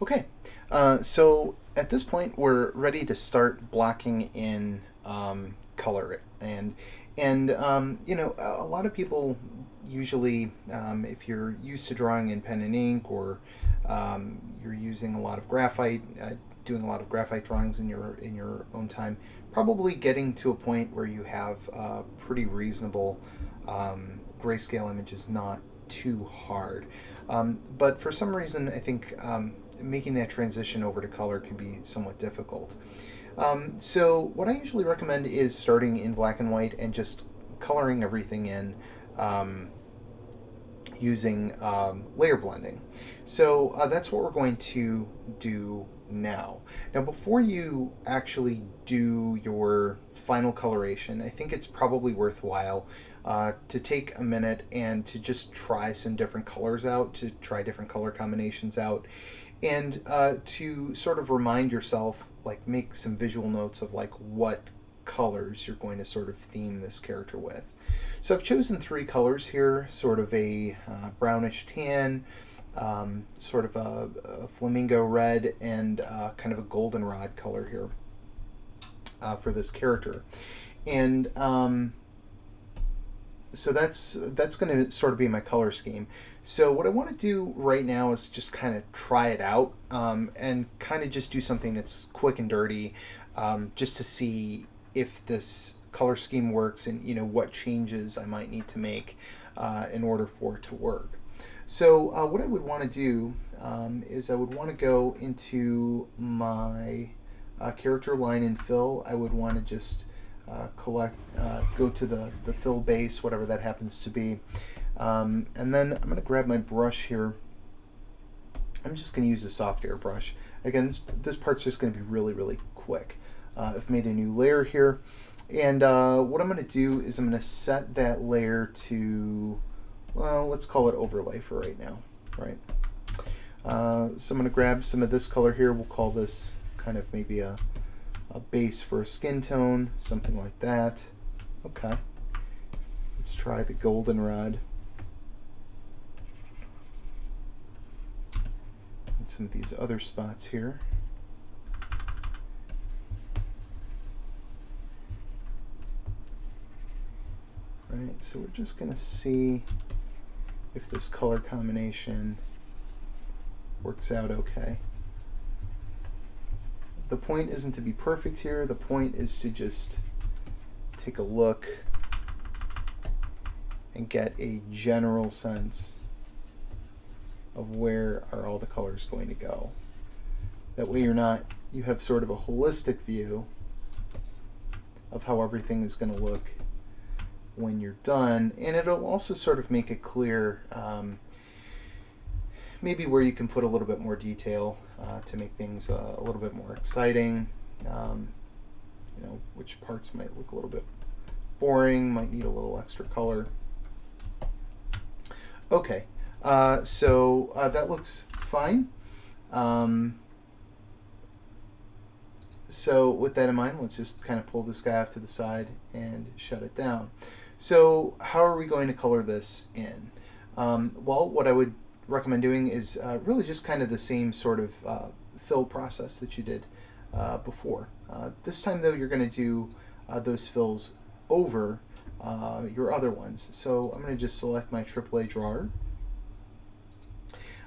Okay, so at this point we're ready to start blocking in color, and a lot of people usually, if you're used to drawing in pen and ink, or you're using a lot of graphite, doing a lot of graphite drawings in your own time, probably getting to a point where you have pretty reasonable grayscale images not too hard. But for some reason, I think making that transition over to color can be somewhat difficult. So what I usually recommend is starting in black and white and just coloring everything in um, using layer blending. So that's what we're going to do now. Now, before you actually do your final coloration, I think it's probably worthwhile to take a minute and to just try some different colors out, to try different color combinations out, and to sort of remind yourself, like make some visual notes of like what colors you're going to sort of theme this character with. So I've chosen three colors here, sort of a brownish tan, sort of a flamingo red, and kind of a goldenrod color here for this character. And so that's going to sort of be my color scheme. So what I want to do right now is just kind of try it out, and kind of just do something that's quick and dirty, just to see if this color scheme works, and what changes I might need to make in order for it to work. So what I would want to do is I would want to go into my character line and fill. I would want to just go to the fill base, whatever that happens to be. And then I'm going to grab my brush here. I'm just going to use a soft air brush. Again, this part's just going to be really, really quick. I've made a new layer here. And what I'm going to do is I'm going to set that layer to, well, let's call it overlay for right now, right? So I'm going to grab some of this color here. We'll call this kind of maybe a base for a skin tone, something like that. Okay. Let's try the goldenrod. And some of these other spots here. Right, so we're just going to see if this color combination works out okay. The point isn't to be perfect here. The point is to just take a look and get a general sense of where are all the colors going to go. That way you have sort of a holistic view of how everything is going to look when you're done, and it'll also sort of make it clear maybe where you can put a little bit more detail to make things a little bit more exciting. Which parts might look a little bit boring, might need a little extra color. Okay, so that looks fine. So with that in mind, let's just kind of pull this guy off to the side and shut it down. So how are we going to color this in? Well, what I would recommend doing is really just kind of the same sort of fill process that you did before. This time, though, you're going to do those fills over your other ones. So I'm going to just select my AAA drawer.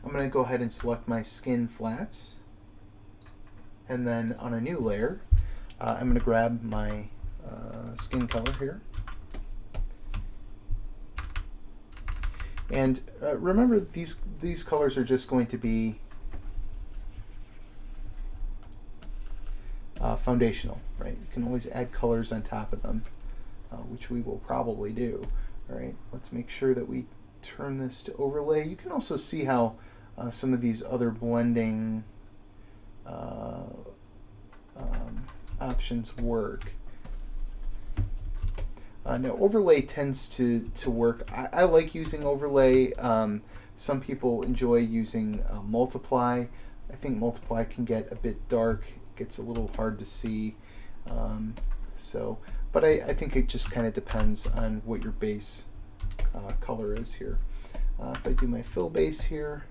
I'm going to go ahead and select my skin flats. And then on a new layer, I'm going to grab my skin color here. And remember, these colors are just going to be foundational, right? You can always add colors on top of them, which we will probably do. All right, let's make sure that we turn this to overlay. You can also see how some of these other blending options work. Now, overlay tends to work. I like using overlay. Some people enjoy using multiply. I think multiply can get a bit dark. It gets a little hard to see. But I think it just kind of depends on what your base color is here. If I do my fill base here,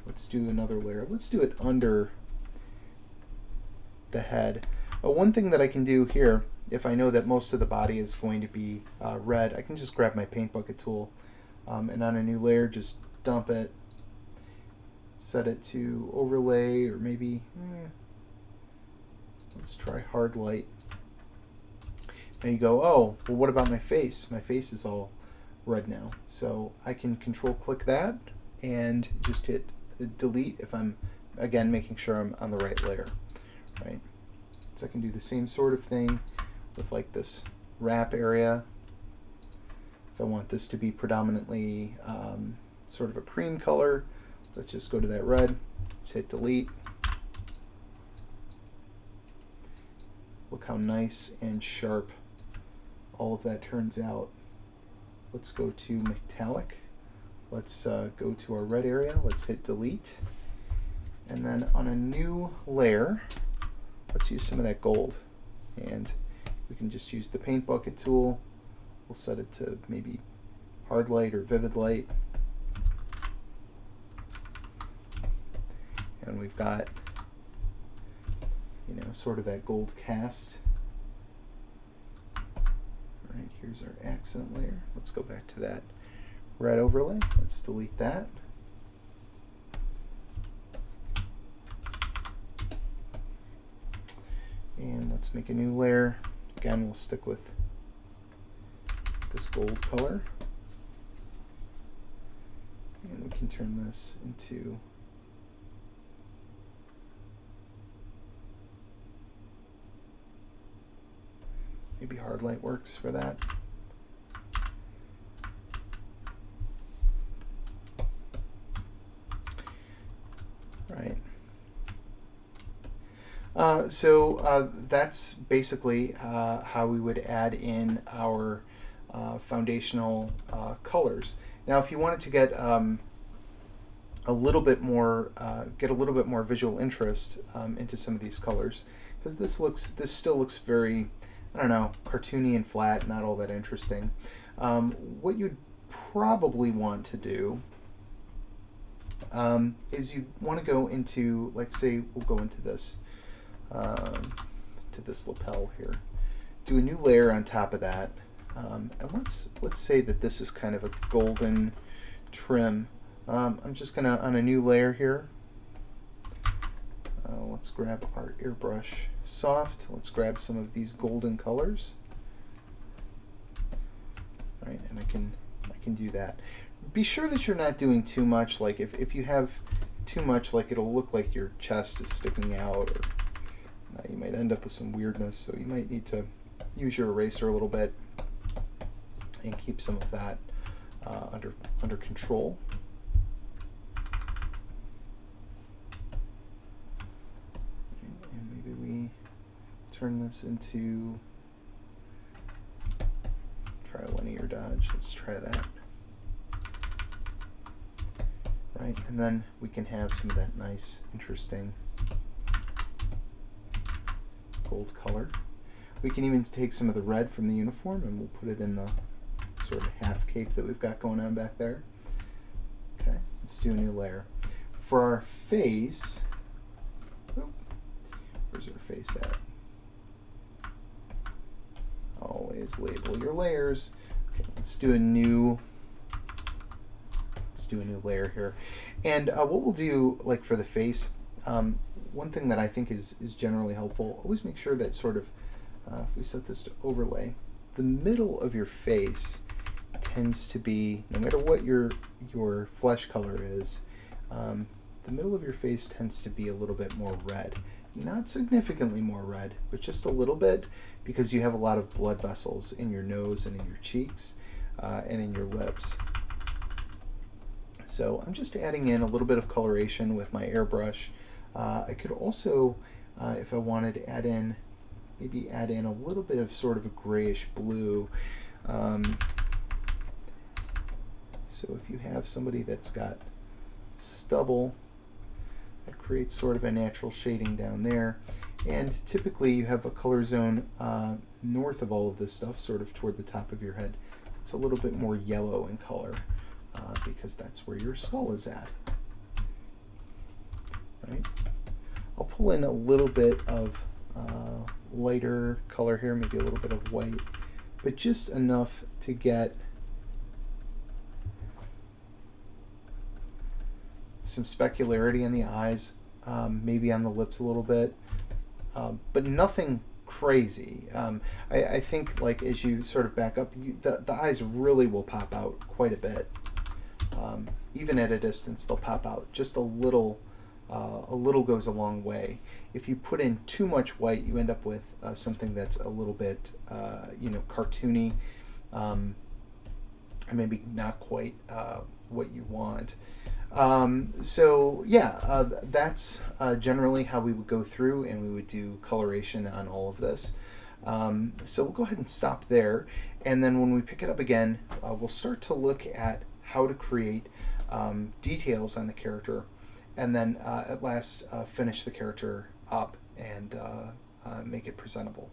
let's do another layer. Let's do it under the head. One thing that I can do here, if I know that most of the body is going to be red, I can just grab my paint bucket tool and on a new layer just dump it, set it to overlay, or maybe let's try hard light. Now you go, oh, well, what about my face? My face is all red now. So I can control click that and just hit delete if I'm, again, making sure I'm on the right layer, right? So I can do the same sort of thing with like this wrap area. If I want this to be predominantly sort of a cream color, let's just go to that red, let's hit delete. Look how nice and sharp all of that turns out. Let's go to metallic. Let's go to our red area. Let's hit delete. And then on a new layer, let's use some of that gold. And we can just use the paint bucket tool. We'll set it to maybe hard light or vivid light. And we've got, you know, sort of that gold cast. All right, here's our accent layer. Let's go back to that red overlay. Let's delete that. And let's make a new layer. Again, we'll stick with this gold color. And we can turn this into maybe hard light works for that. Right. So that's basically how we would add in our foundational colors. Now, if you wanted to get a little bit more, visual interest into some of these colors, because this still looks very, I don't know, cartoony and flat, not all that interesting. What you'd probably want to do is you want to go into, like, say, we'll go into this, to this lapel here. Do a new layer on top of that, and let's say that this is kind of a golden trim. I'm just gonna, on a new layer here, let's grab our airbrush soft. Let's grab some of these golden colors, right? And I can do that. Be sure that you're not doing too much. Like if you have too much, like it'll look like your chest is sticking out, or you might end up with some weirdness. So you might need to use your eraser a little bit and keep some of that under control. And maybe we turn this into, try a linear dodge. Let's try that. Right, and then we can have some of that nice, interesting gold color. We can even take some of the red from the uniform and we'll put it in the sort of half cape that we've got going on back there. Okay, let's do a new layer. For our face, where's our face at? Always label your layers. Okay, let's do a new layer here. And what we'll do, like for the face, one thing that I think is generally helpful, always make sure that sort of, if we set this to overlay, the middle of your face tends to be, no matter what your flesh color is, the middle of your face tends to be a little bit more red. Not significantly more red, but just a little bit, because you have a lot of blood vessels in your nose and in your cheeks and in your lips. So I'm just adding in a little bit of coloration with my airbrush. I could also, if I wanted to add in, maybe add in a little bit of sort of a grayish blue. So if you have somebody that's got stubble, that creates sort of a natural shading down there. And typically you have a color zone north of all of this stuff, sort of toward the top of your head. It's a little bit more yellow in color because that's where your skull is at. right? I'll pull in a little bit of lighter color here, maybe a little bit of white, but just enough to get some specularity in the eyes, maybe on the lips a little bit, but nothing crazy. I think like as you sort of back up, the eyes really will pop out quite a bit. Even at a distance, they'll pop out just a little. A little goes a long way. If you put in too much white, you end up with something that's a little bit, cartoony, and maybe not quite what you want. So yeah, that's generally how we would go through, and we would do coloration on all of this. So we'll go ahead and stop there, and then when we pick it up again, we'll start to look at how to create details on the character, and then at last finish the character up and make it presentable.